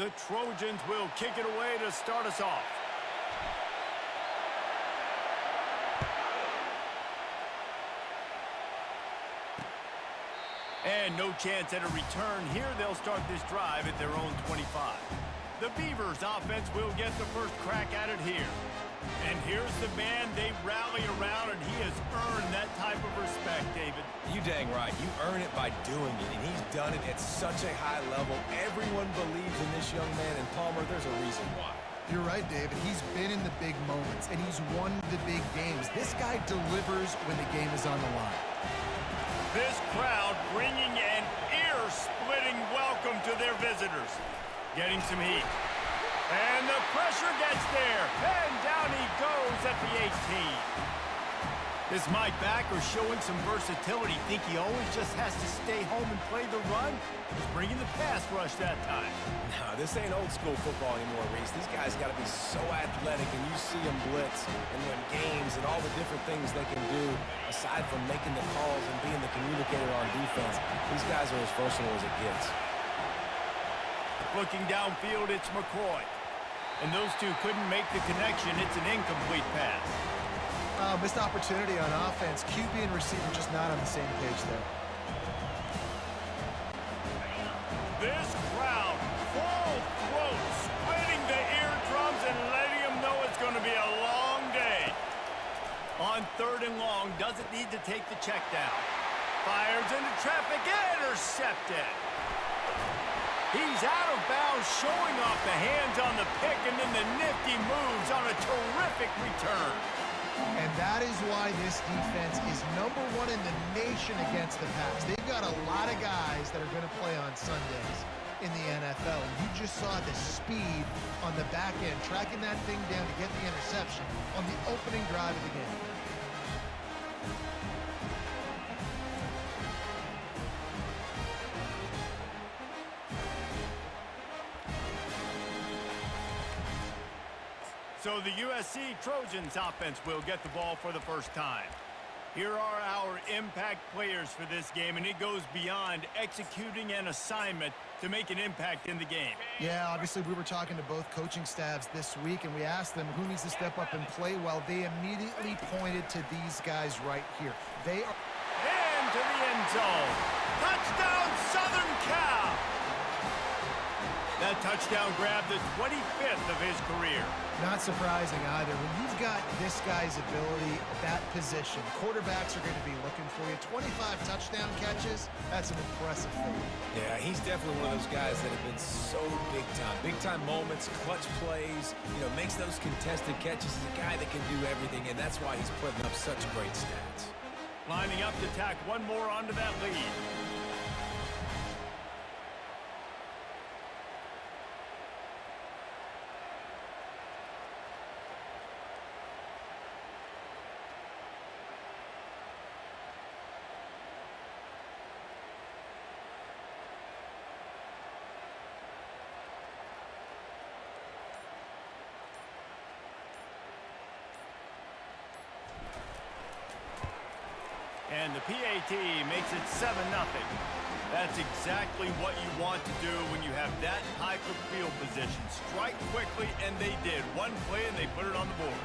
The Trojans will kick it away to start us off. And no chance at a return here. They'll start this drive at their own 25. The Beavers offense will get the first crack at it here. And here's the man they rally around, and he has earned that type of respect, David. You dang right. You earn it by doing it, and he's done it at such a high level. Everyone believes in this young man, and Palmer, there's a reason why. You're right, David. He's been in the big moments, and he's won the big games. This guy delivers when the game is on the line. This crowd bringing an ear-splitting welcome to their visitors. Getting some heat. And the pressure gets there. And down he goes at the 18. Is Mike backer showing some versatility? Think he always just has to stay home and play the run? He's bringing the pass rush that time. No, this ain't old school football anymore, Reese. These guys got to be so athletic, and you see them blitz and win games and all the different things they can do aside from making the calls and being the communicator on defense. These guys are as versatile as it gets. Looking downfield, it's McCoy. And those two couldn't make the connection. It's an incomplete pass. Missed opportunity on offense. QB and receiver just not on the same page there. This crowd, full throat, splitting the eardrums and letting them know it's going to be a long day. On 3rd and long, doesn't need to take the check down. Fires into traffic, intercepted. He's out of bounds, showing off the hands on the pick, and then the nifty moves on a terrific return. And that is why this defense is #1 in the nation against the pass. They've got a lot of guys that are going to play on Sundays in the NFL. And you just saw the speed on the back end, tracking that thing down to get the interception on the opening drive of the game. So the USC Trojans offense will get the ball for the first time. Here are our impact players for this game, and it goes beyond executing an assignment to make an impact in the game. Yeah, obviously we were talking to both coaching staffs this week, and we asked them who needs to step up and play well. They immediately pointed to these guys right here. They are... Into the end zone. Touchdown, Southern Cal! That touchdown grabbed the 25th of his career. Not surprising either. When you've got this guy's ability at that position, quarterbacks are going to be looking for you. 25 touchdown catches, that's an impressive thing. Yeah, he's definitely one of those guys that have been so big time. Big time moments, clutch plays, makes those contested catches. He's a guy that can do everything, and that's why he's putting up such great stats. Lining up to tack one more onto that lead. And the PAT makes it 7-0. That's exactly what you want to do when you have that type of field position. Strike quickly, and they did. One play, and they put it on the board.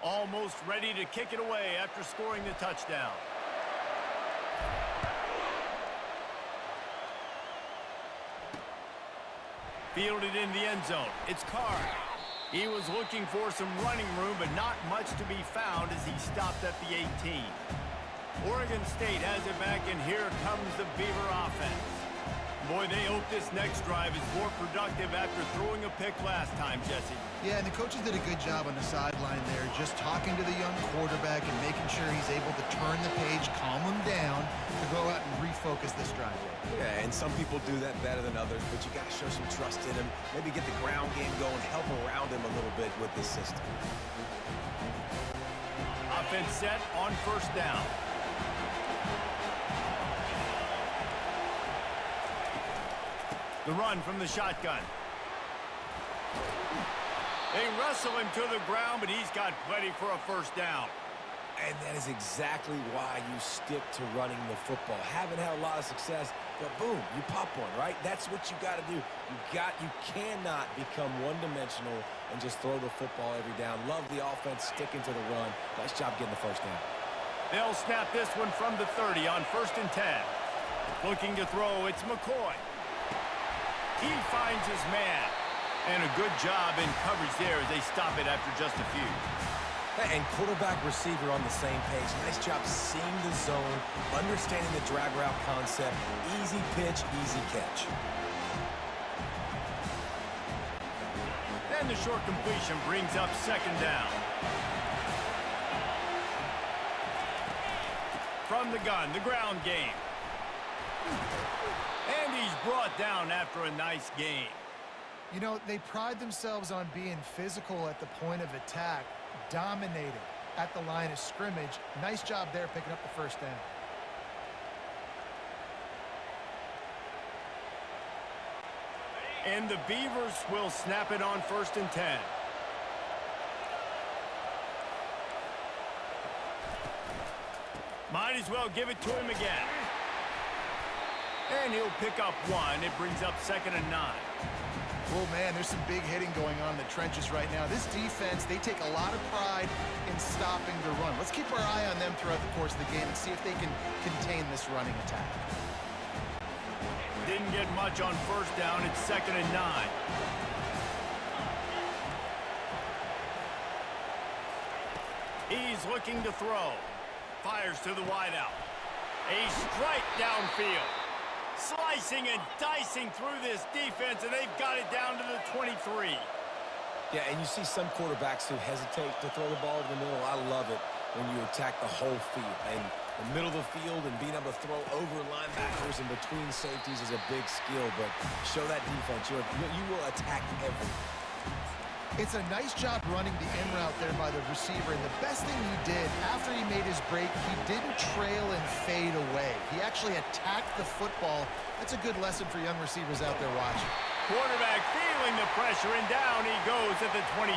Almost ready to kick it away after scoring the touchdown. Fielded in the end zone. It's Carr. He was looking for some running room, but not much to be found as he stopped at the 18. Oregon State has it back, and here comes the Beaver offense. Boy, they hope this next drive is more productive after throwing a pick last time, Jesse. Yeah, and the coaches did a good job on the sideline there, just talking to the young quarterback and making sure he's able to turn the page, calm him down, to go out and refocus this drive. Yeah, and some people do that better than others, but you got to show some trust in him, maybe get the ground game going, help around him a little bit with this system. Offense set on first down. The run from the shotgun. They wrestle him to the ground, but he's got plenty for a first down. And that is exactly why you stick to running the football. Haven't had a lot of success, but boom, you pop one, right? That's what you got to do. You cannot become one-dimensional and just throw the football every down. Love the offense sticking to the run. Nice job getting the first down. They'll snap this one from the 30 on 1st and 10. Looking to throw, it's McCoy. He finds his man. And a good job in coverage there as they stop it after just a few. And quarterback receiver on the same page. Nice job seeing the zone, understanding the drag route concept. Easy pitch, easy catch. And the short completion brings up 2nd down. From the gun, the ground game. And he's brought down after a nice gain. You know, they pride themselves on being physical at the point of attack, dominating at the line of scrimmage. Nice job there picking up the first down. And the Beavers will snap it on 1st and 10. Might as well give it to him again. And he'll pick up one. It brings up 2nd and 9. Oh, man, there's some big hitting going on in the trenches right now. This defense, they take a lot of pride in stopping the run. Let's keep our eye on them throughout the course of the game and see if they can contain this running attack. Didn't get much on 1st down. It's 2nd and 9. He's looking to throw. Fires to the wideout. A strike downfield. Slicing and dicing through this defense, and they've got it down to the 23. Yeah, and you see some quarterbacks who hesitate to throw the ball over the middle. I love it when you attack the whole field. And the middle of the field and being able to throw over linebackers and between safeties is a big skill, but show that defense. You will attack everything. It's a nice job running the in route there by the receiver, and the best thing he did after he made his break, he didn't trail and fade away. He actually attacked the football. That's a good lesson for young receivers out there watching. Quarterback feeling the pressure, and down he goes at the 22.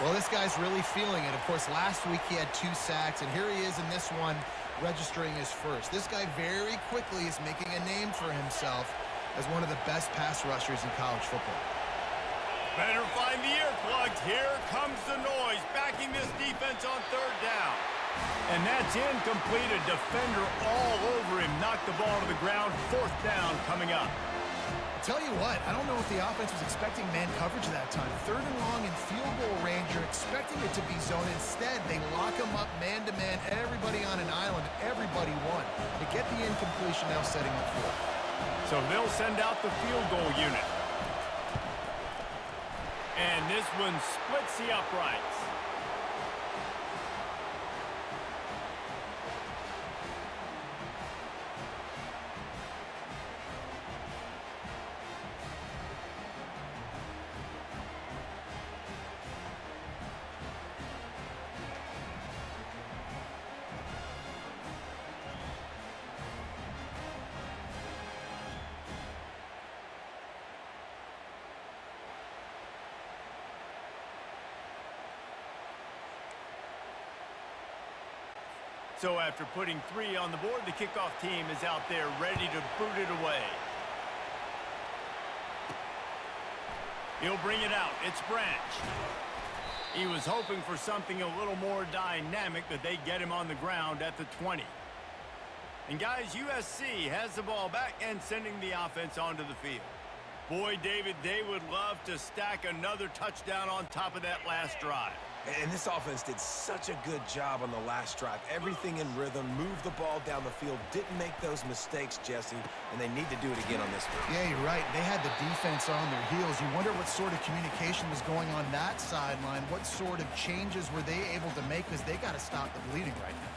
Well, this guy's really feeling it. Of course, last week he had 2 sacks, and here he is in this one registering his first. This guy very quickly is making a name for himself as one of the best pass rushers in college football. Better find the earplugs. Here comes the noise, backing this defense on 3rd down. And that's incomplete. A defender all over him. Knocked the ball to the ground. 4th down coming up. I'll tell you what, I don't know if the offense was expecting man coverage that time. 3rd and long in field goal range. You're expecting it to be zone. Instead, they lock him up man-to-man. Everybody on an island. Everybody won. They get the incompletion now, setting up 4th. So they'll send out the field goal unit. And this one splits the uprights. So after putting 3 on the board, the kickoff team is out there ready to boot it away. He'll bring it out. It's Branch. He was hoping for something a little more dynamic, but they get him on the ground at the 20. And guys, USC has the ball back and sending the offense onto the field. Boy, David, they would love to stack another touchdown on top of that last drive. And this offense did such a good job on the last drive. Everything in rhythm, moved the ball down the field, didn't make those mistakes, Jesse, and they need to do it again on this one. Yeah, you're right. They had the defense on their heels. You wonder what sort of communication was going on that sideline. What sort of changes were they able to make, because they got to stop the bleeding right now.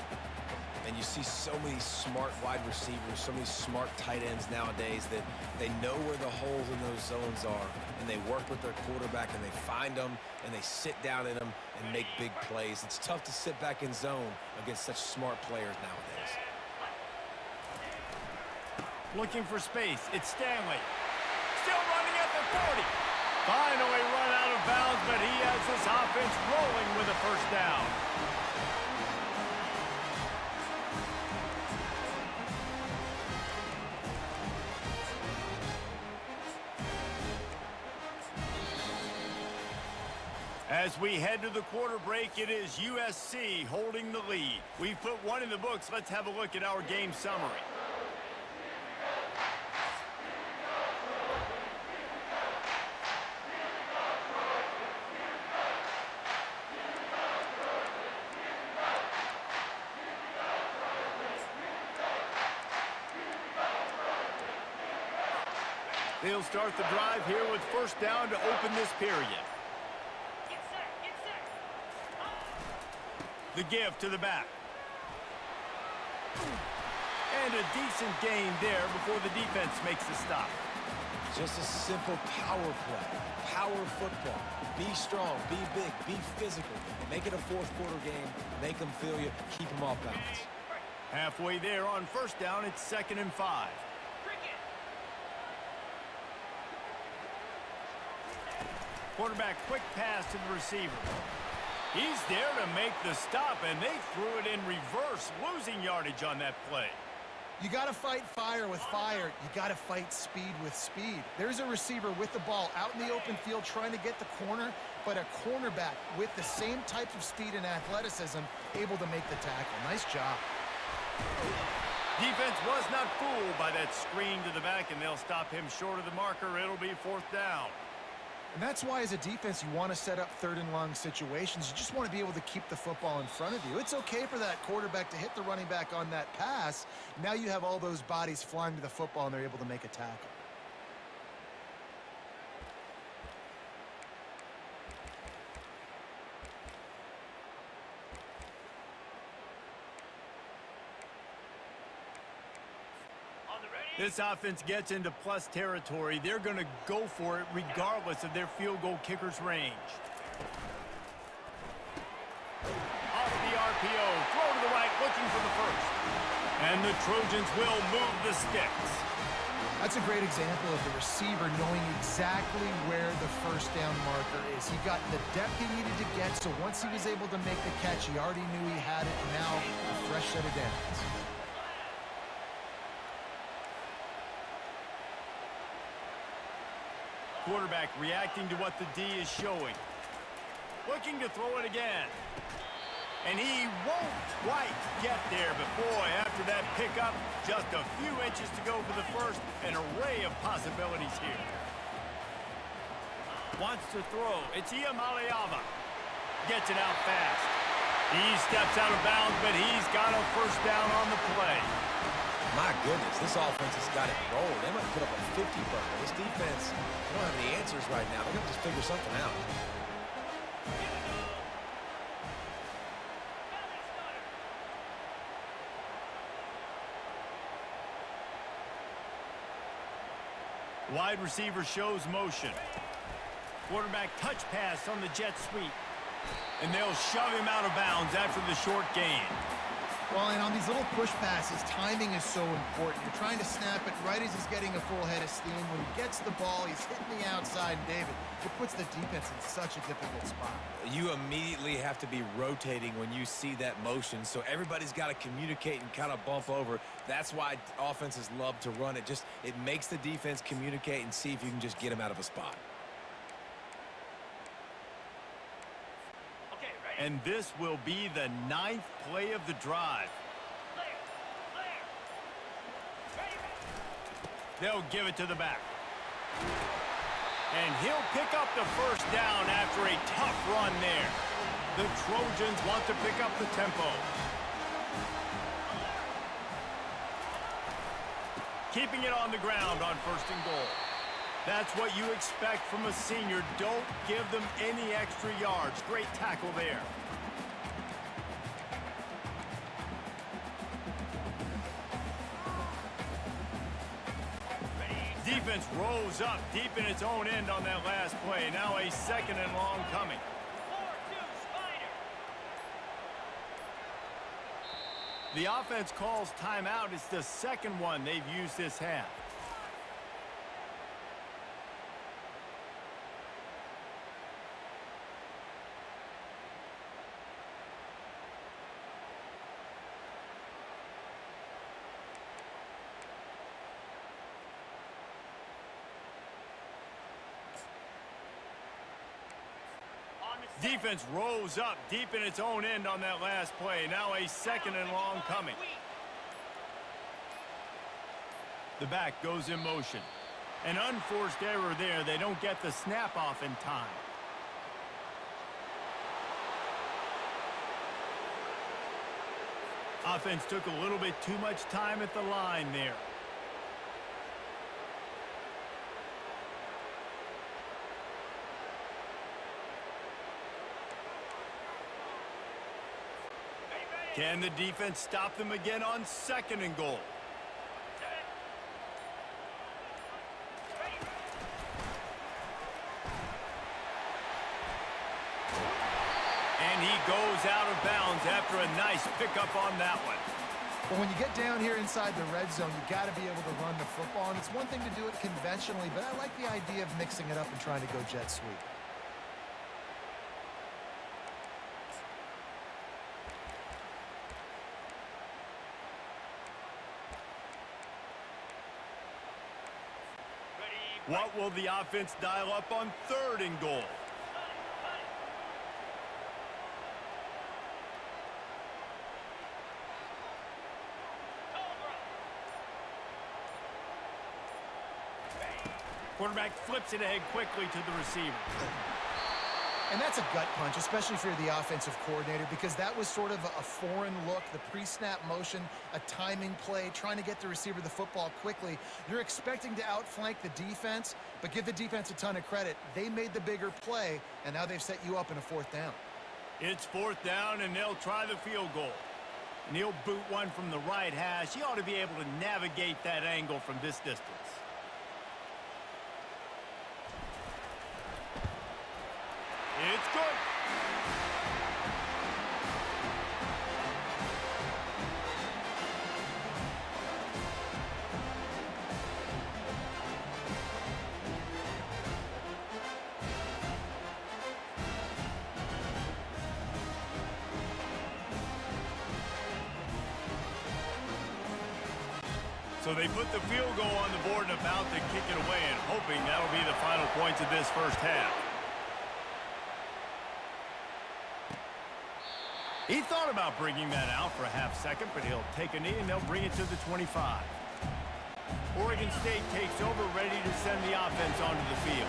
And you see so many smart wide receivers, so many smart tight ends nowadays that they know where the holes in those zones are, and they work with their quarterback, and they find them, and they sit down in them and make big plays. It's tough to sit back in zone against such smart players nowadays. Looking for space. It's Stanley. Still running at the 40. Finally run out of bounds, but he has this offense rolling with a first down. As we head to the quarter break, it is USC holding the lead. We've put one in the books. Let's have a look at our game summary. They'll start the drive here with first down to open this period. The give to the back. And a decent gain there before the defense makes the stop. Just a simple power play. Power football. Be strong, be big, be physical. Make it a fourth quarter game. Make them feel you. Keep them off balance. Halfway there on first down, it's 2nd and 5. Quarterback quick pass to the receiver. He's there to make the stop, and they threw it in reverse, losing yardage on that play. You got to fight fire with fire. You got to fight speed with speed. There's a receiver with the ball out in the open field trying to get the corner, but a cornerback with the same type of speed and athleticism able to make the tackle. Nice job. Defense was not fooled by that screen to the back, and they'll stop him short of the marker. It'll be 4th down. And that's why, as a defense, you want to set up 3rd and long situations. You just want to be able to keep the football in front of you. It's okay for that quarterback to hit the running back on that pass. Now you have all those bodies flying to the football, and they're able to make a tackle. This offense gets into plus territory. They're going to go for it regardless of their field goal kicker's range. Off the RPO, throw to the right, looking for the first. And the Trojans will move the sticks. That's a great example of the receiver knowing exactly where the first down marker is. He got the depth he needed to get, so once he was able to make the catch, he already knew he had it. Now, a fresh set of downs. Quarterback reacting to what the D is showing. Looking to throw it again. And he won't quite get there, but boy, after that pickup, just a few inches to go for the first. An array of possibilities here. Wants to throw. It's Iamaleava. Gets it out fast. He steps out of bounds, but he's got a first down on the play. My goodness, this offense has got it rolled. They might put up a 50-burger. This defense, they don't have any answers right now. They're going to have to figure something out. Wide receiver shows motion. Quarterback touch pass on the jet sweep. And they'll shove him out of bounds after the short gain. Well, and on these little push passes, timing is so important. You're trying to snap it right as he's getting a full head of steam. When he gets the ball, he's hitting the outside, and David, it puts the defense in such a difficult spot. You immediately have to be rotating when you see that motion, so everybody's got to communicate and kind of bump over. That's why offenses love to run it. It makes the defense communicate and see if you can just get them out of a spot. And this will be the 9th play of the drive. They'll give it to the back. And he'll pick up the first down after a tough run there. The Trojans want to pick up the tempo. Keeping it on the ground on 1st and goal. That's what you expect from a senior. Don't give them any extra yards. Great tackle there. Defense rolls up deep in its own end on that last play. Now a 2nd and long coming. The offense calls timeout. It's the 2nd one they've used this half. Defense rolls up deep in its own end on that last play. Now a 2nd and long coming. The back goes in motion. An unforced error there. They don't get the snap off in time. Offense took a little bit too much time at the line there. Can the defense stop them again on 2nd and goal? And he goes out of bounds after a nice pickup on that one. Well, when you get down here inside the red zone, you got to be able to run the football. And it's one thing to do it conventionally, but I like the idea of mixing it up and trying to go jet sweep. What will the offense dial up on 3rd and goal? Quarterback flips it ahead quickly to the receiver. And that's a gut punch, especially if you're the offensive coordinator, because that was sort of a foreign look, the pre-snap motion, a timing play, trying to get the receiver the football quickly. You're expecting to outflank the defense, but give the defense a ton of credit. They made the bigger play, and now they've set you up in a 4th down. It's 4th down, and they'll try the field goal. And he'll boot one from the right hash. He ought to be able to navigate that angle from this distance. It's good. So they put the field goal on the board and about to kick it away, and hoping that'll be the final points of this first half. He thought about bringing that out for a half-second, but he'll take a knee and they'll bring it to the 25. Oregon State takes over, ready to send the offense onto the field.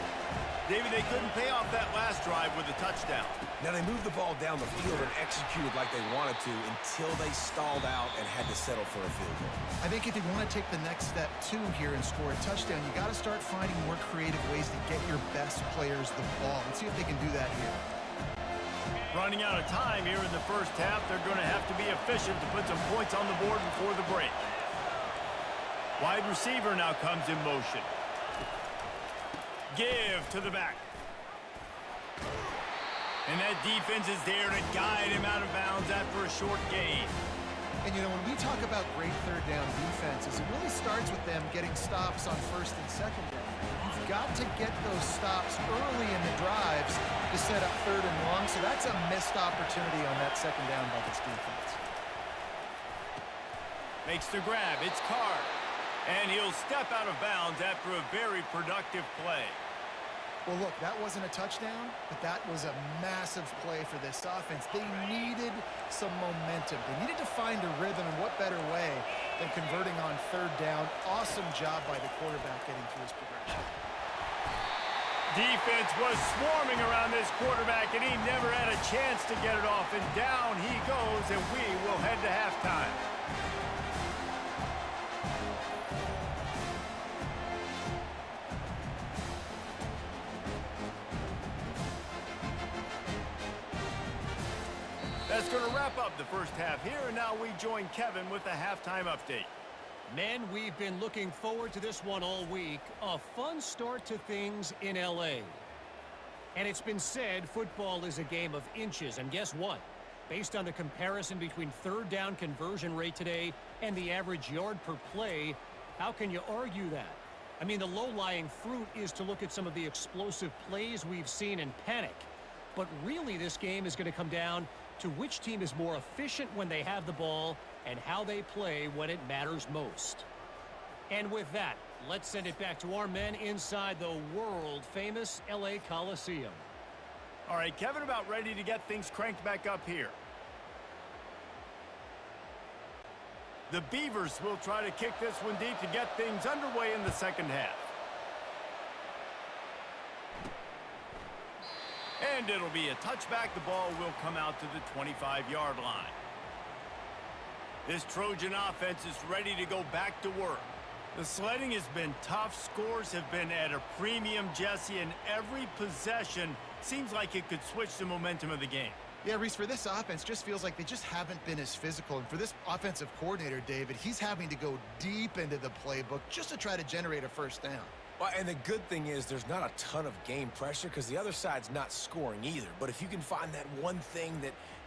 David, they couldn't pay off that last drive with a touchdown. Now they moved the ball down the field and executed like they wanted to until they stalled out and had to settle for a field goal. I think if you want to take the next step, too, here and score a touchdown, you got to start finding more creative ways to get your best players the ball. Let's see if they can do that here. Running out of time here in the first half, they're going to have to be efficient to put some points on the board before the break. Wide receiver now comes in motion. Give to the back. And that defense is there to guide him out of bounds after a short gain. And, you know, when we talk about great 3rd down defenses, it really starts with them getting stops on 1st and 2nd down. You've got to get those stops early in the drives to set up 3rd and long, so that's a missed opportunity on that 2nd down by this defense. Makes the grab. It's Carr. And he'll step out of bounds after a very productive play. Well, look, that wasn't a touchdown, but that was a massive play for this offense. They needed some momentum. They needed to find a rhythm, and what better way than converting on third down. Awesome job by the quarterback getting through his progression. Defense was swarming around this quarterback, and he never had a chance to get it off. And down he goes, and we will head to halftime. That's going to wrap up the first half here, and now we join Kevin with the halftime update. Men, we've been looking forward to this one all week. A fun start to things in L.A. And it's been said football is a game of inches. And guess what? Based on the comparison between third down conversion rate today and the average yard per play, how can you argue that? I mean, the low-lying fruit is to look at some of the explosive plays we've seen and panic. But really, this game is going to come down to which team is more efficient when they have the ball and how they play when it matters most. And with that, let's send it back to our men inside the world-famous LA Coliseum. All right, Kevin, about ready to get things cranked back up here. The Beavers will try to kick this one deep to get things underway in the second half. And it'll be a touchback. The ball will come out to the 25-yard line. This Trojan offense is ready to go back to work. The sledding has been tough. Scores have been at a premium, Jesse, and every possession seems like it could switch the momentum of the game. Yeah, Reese, for this offense, just feels like they just haven't been as physical. And for this offensive coordinator, David, he's having to go deep into the playbook just to try to generate a first down. Well, and the good thing is there's not a ton of game pressure because the other side's not scoring either. But if you can find that one thing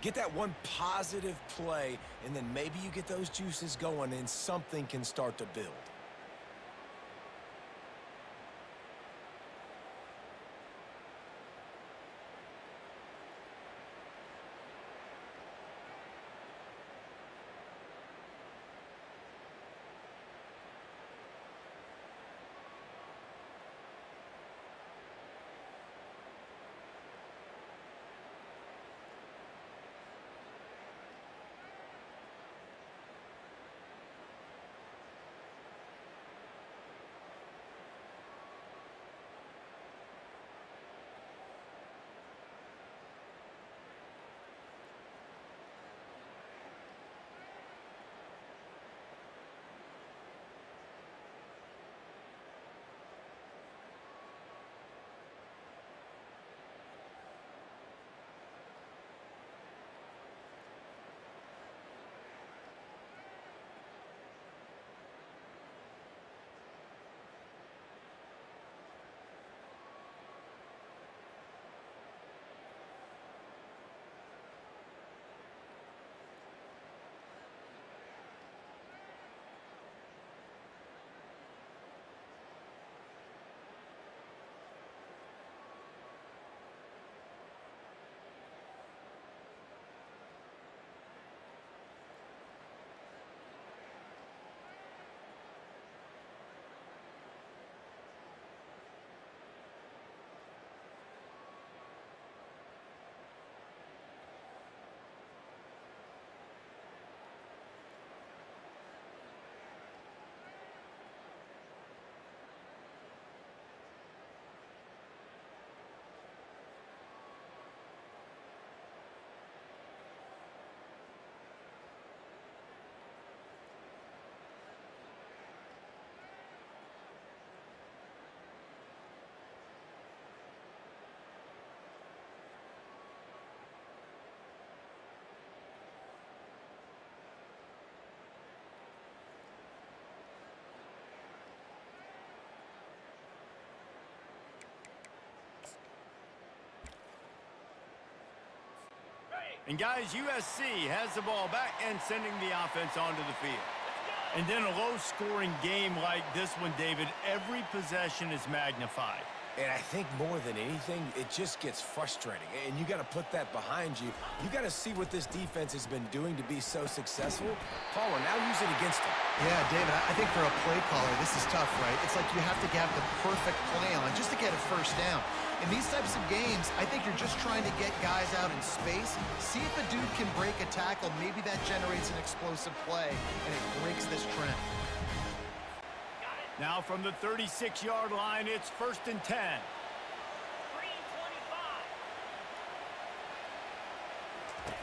get that one positive play, and then maybe you get those juices going and something can start to build. And guys, USC has the ball back and sending the offense onto the field. And in a low-scoring game like this one, David, every possession is magnified. And I think more than anything, it just gets frustrating. And you got to put that behind you. You got to see what this defense has been doing to be so successful. Paul, now use it against them. Yeah, David, I think for a play caller, this is tough, right? It's like you have to have the perfect play on just to get a first down. In these types of games, I think you're just trying to get guys out in space, see if a dude can break a tackle. Maybe that generates an explosive play, and it breaks this trend. Now from the 36-yard line, it's 1st and 10.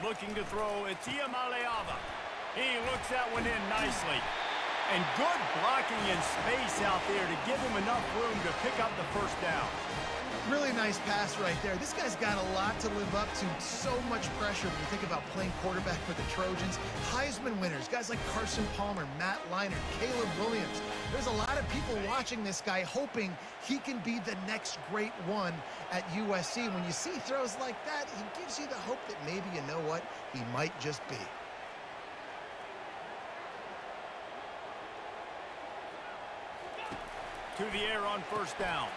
3:25. Looking to throw, it's Iamaleava. He looks that one in nicely. And good blocking in space out there to give him enough room to pick up the first down. Really nice pass right there. This guy's got a lot to live up to. So much pressure when you think about playing quarterback for the Trojans. Heisman winners, guys like Carson Palmer, Matt Leinart, Caleb Williams. There's a lot of people watching this guy hoping he can be the next great one at USC. When you see throws like that, he gives you the hope that maybe, you know what, he might just be. To the air on first down.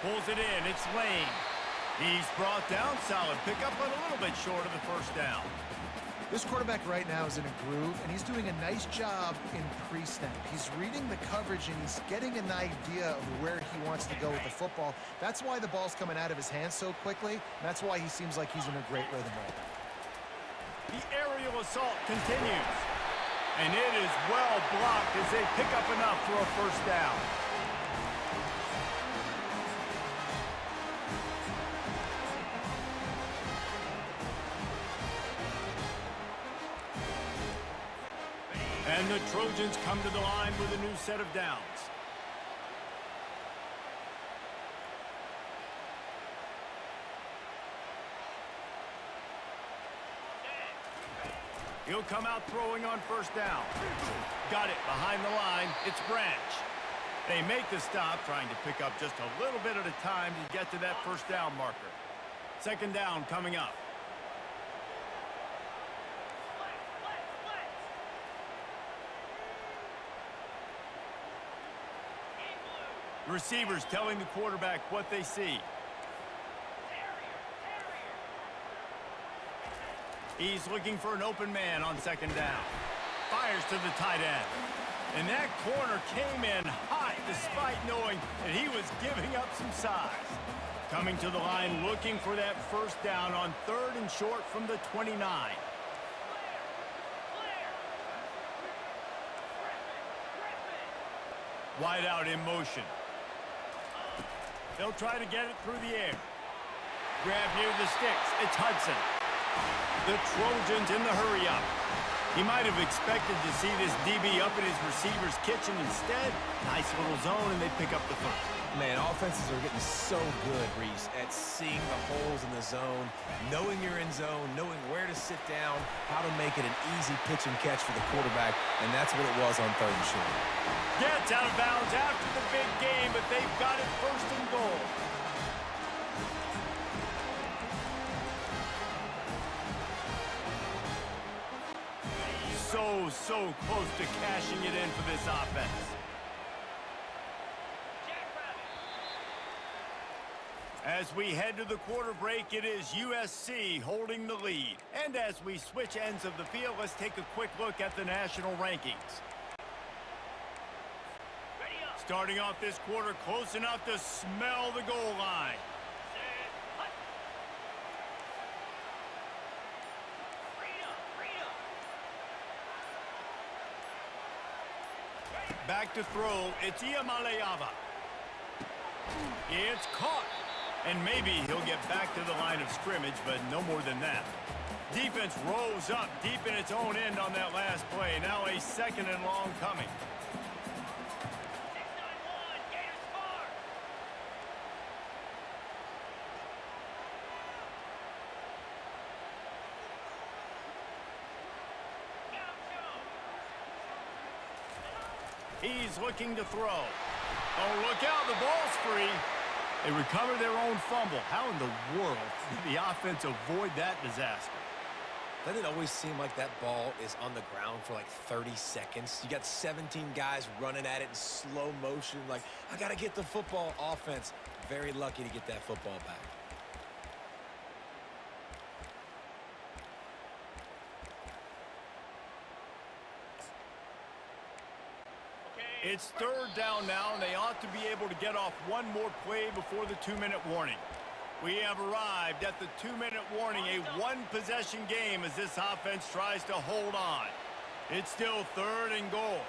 Pulls it in. It's Lane. He's brought down. Solid pickup, but a little bit short of the first down. This quarterback right now is in a groove, and he's doing a nice job in pre-snap. He's reading the coverage, and he's getting an idea of where he wants to go with the football. That's why the ball's coming out of his hands so quickly, and that's why he seems like he's in a great rhythm right now. The aerial assault continues. And it is well blocked as they pick up enough for a first down. And the Trojans come to the line with a new set of downs. He'll come out throwing on first down. Got it behind the line. It's Branch. They make the stop, trying to pick up just a little bit at a time to get to that first down marker. 2nd down coming up. Receivers telling the quarterback what they see. He's looking for an open man on 2nd down. Fires to the tight end. And that corner came in hot despite knowing that he was giving up some size. Coming to the line looking for that first down on 3rd and short from the 29. Wide out in motion. They'll try to get it through the air. Grab near the sticks. It's Hudson. The Trojans in the hurry-up. He might have expected to see this DB up in his receiver's kitchen. Instead, nice little zone, and they pick up the first. Man, offenses are getting so good, Reese, at seeing the holes in the zone, knowing you're in zone, knowing where to sit down, how to make it an easy pitch and catch for the quarterback, and that's what it was on 3rd and short. Gets out of bounds after the big game, but they've got it 1st and goal. So close to cashing it in for this offense. As we head to the quarter break, it is USC holding the lead. And as we switch ends of the field, let's take a quick look at the national rankings. Starting off this quarter close enough to smell the goal line. Back to throw, it's Iamaleava. It's caught. And maybe he'll get back to the line of scrimmage, but no more than that. Defense rose up deep in its own end on that last play. Now a 2nd and long coming. He's looking to throw. Oh, look out, the ball's free. They recover their own fumble. How in the world did the offense avoid that disaster? Doesn't it always seem like that ball is on the ground for like 30 seconds? You got 17 guys running at it in slow motion. Like, I got to get the football. Offense very lucky to get that football back. It's third down now, and they ought to be able to get off one more play before the 2-minute warning. We have arrived at the 2-minute warning, a one-possession game as this offense tries to hold on. It's still third and goal.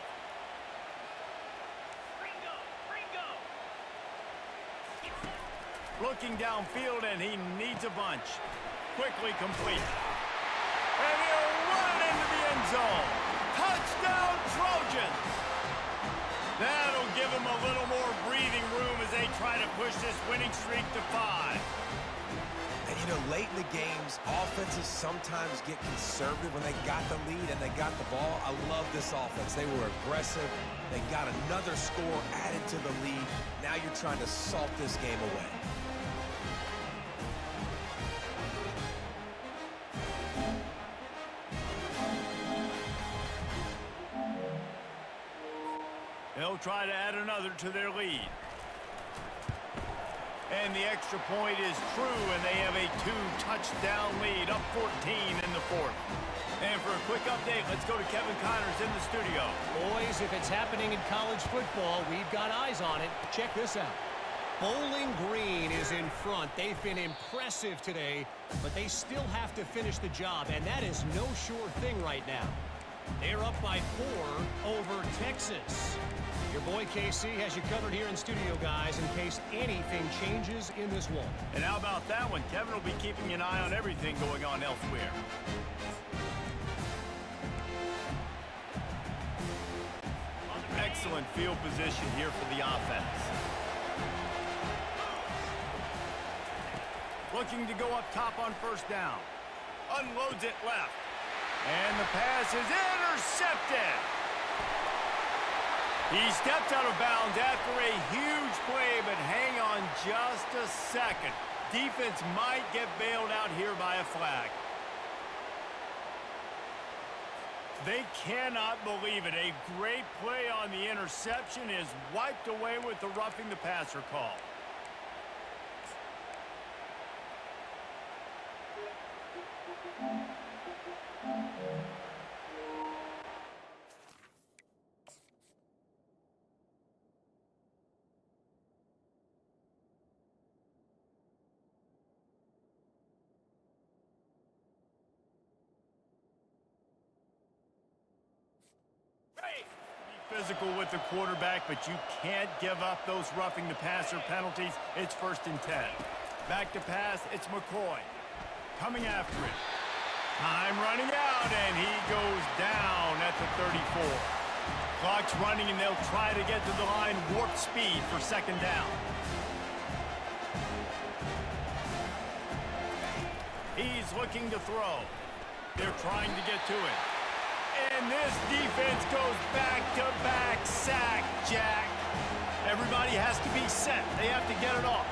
Looking downfield, and he needs a bunch. Quickly complete. And he'll run into the end zone. Touchdown, Trojans! That'll give him a little more breathing room as they try to push this winning streak to 5. And, you know, late in the games, offenses sometimes get conservative when they got the lead and they got the ball. I love this offense. They were aggressive. They got another score added to the lead. Now you're trying to salt this game away. They'll try to add another to their lead. And the extra point is true, and they have a 2-touchdown lead, up 14 in the fourth. And for a quick update, let's go to Kevin Connors in the studio. Boys, if it's happening in college football, we've got eyes on it. Check this out. Bowling Green is in front. They've been impressive today, but they still have to finish the job, and that is no sure thing right now. They're up by 4 over Texas. Your boy KC has you covered here in studio, guys, in case anything changes in this one. And how about that one? Kevin will be keeping an eye on everything going on elsewhere. Excellent field position here for the offense. Looking to go up top on first down. Unloads it left. And the pass is intercepted. He steps out of bounds after a huge play, but hang on just a second. Defense might get bailed out here by a flag. They cannot believe it. A great play on the interception is wiped away with the roughing the passer call. Physical with the quarterback, but you can't give up those roughing the passer penalties. It's 1st and 10. Back to pass, it's McCoy. Coming after it. Time running out, and he goes down at the 34. Clock's running, and they'll try to get to the line warp speed for 2nd down. He's looking to throw. They're trying to get to it. And this defense goes back-to-back sack, Jack. Everybody has to be set. They have to get it off.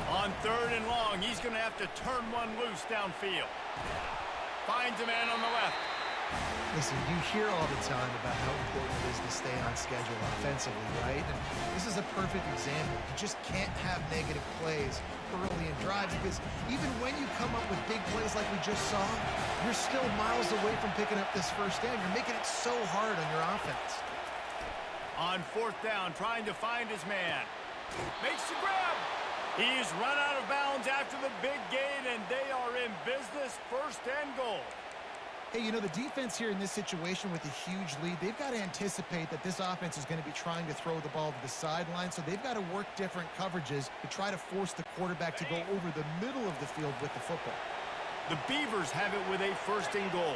On 3rd and long, he's going to have to turn one loose downfield. Finds a man on the left. Listen, you hear all the time about how important it is to stay on schedule offensively, right? And this is a perfect example. You just can't have negative plays early in drives because even when you come up with big plays like we just saw, you're still miles away from picking up this first down. You're making it so hard on your offense. On 4th down, trying to find his man. Makes the grab. He's run out of bounds after the big gain, and they are in business, 1st and goal. Hey, you know, the defense here in this situation with a huge lead, they've got to anticipate that this offense is going to be trying to throw the ball to the sideline, so they've got to work different coverages to try to force the quarterback to go over the middle of the field with the football. The Beavers have it with a 1st and goal.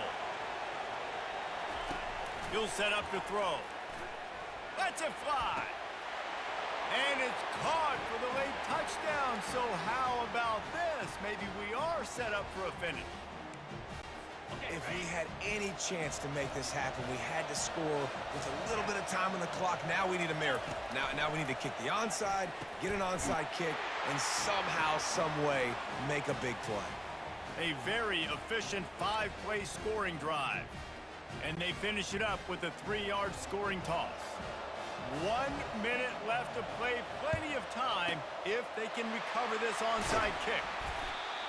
He'll set up to throw. Lets it fly. And it's caught for the late touchdown. So how about this? Maybe we are set up for a finish. If we had any chance to make this happen, we had to score with a little bit of time on the clock. Now we need a miracle. Now we need to kick the onside, get an onside kick, and somehow, some way, make a big play. A very efficient 5-play scoring drive. And they finish it up with a 3-yard scoring toss. 1 minute left to play. Plenty of time if they can recover this onside kick.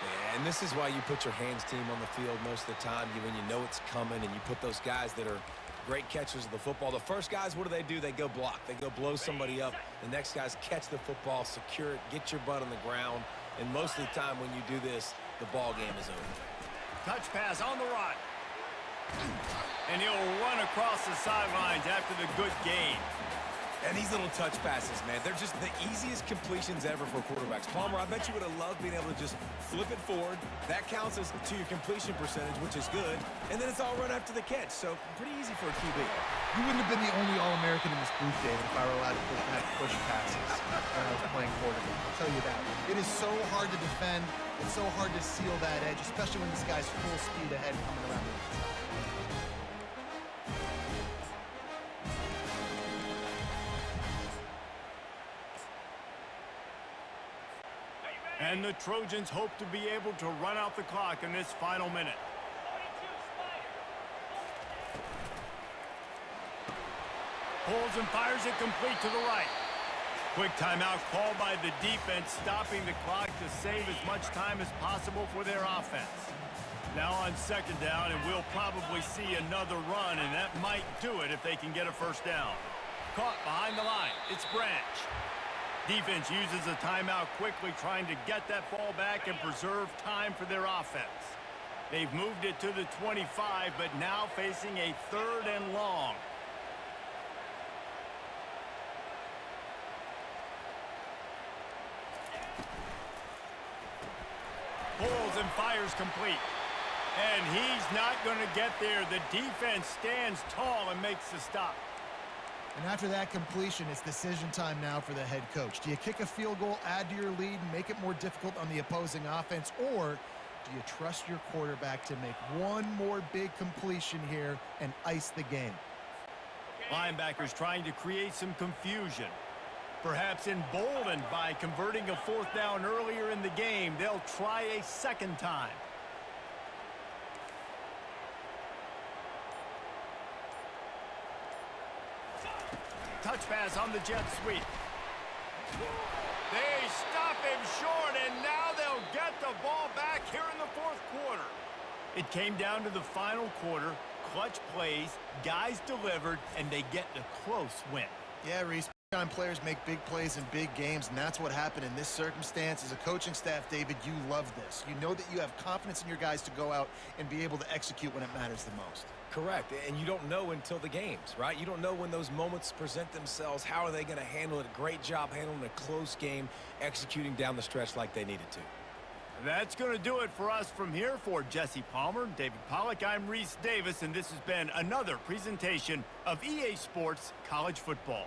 Yeah, and this is why you put your hands team on the field most of the time. When you know it's coming, and you put those guys that are great catchers of the football. The first guys, what do? They go block. They go blow somebody up. The next guys catch the football, secure it, get your butt on the ground. And most of the time when you do this, the ball game is over. Touch pass on the run. And he'll run across the sidelines after the good gain. And these little touch passes, man, they're just the easiest completions ever for quarterbacks. Palmer, I bet you would have loved being able to just flip it forward. That counts as to your completion percentage, which is good. And then it's all run after the catch. So pretty easy for a QB. You wouldn't have been the only All-American in this booth, David, if I were allowed to push passes when I was playing quarterback. I'll tell you that. It is so hard to defend. It's so hard to seal that edge, especially when this guy's full speed ahead coming around the inside. And the Trojans hope to be able to run out the clock in this final minute. Pulls and fires it complete to the right. Quick timeout called by the defense, stopping the clock to save as much time as possible for their offense. Now on second down, and we'll probably see another run, and that might do it if they can get a first down. Caught behind the line. It's Branch. Defense uses a timeout quickly, trying to get that ball back and preserve time for their offense. They've moved it to the 25, but now facing a 3rd and long. Pulls and fires complete. And he's not going to get there. The defense stands tall and makes the stop. And after that completion, it's decision time now for the head coach. Do you kick a field goal, add to your lead, and make it more difficult on the opposing offense, or do you trust your quarterback to make one more big completion here and ice the game? Linebackers trying to create some confusion. Perhaps emboldened by converting a 4th down earlier in the game, they'll try a second time. Touch pass on the jet sweep. They stop him short, and now they'll get the ball back here in the 4th quarter. It came down to the final quarter. Clutch plays, guys delivered, and they get the close win. Yeah, Reese. Time players make big plays in big games, and that's what happened in this circumstance. As a coaching staff, David, you love this. You know that you have confidence in your guys to go out and be able to execute when it matters the most. Correct, and you don't know until the games, right? You don't know when those moments present themselves. How are they going to handle it? Great job handling a close game, executing down the stretch like they needed to. That's going to do it for us from here. For Jesse Palmer, David Pollack, I'm Reese Davis, and this has been another presentation of EA Sports College Football.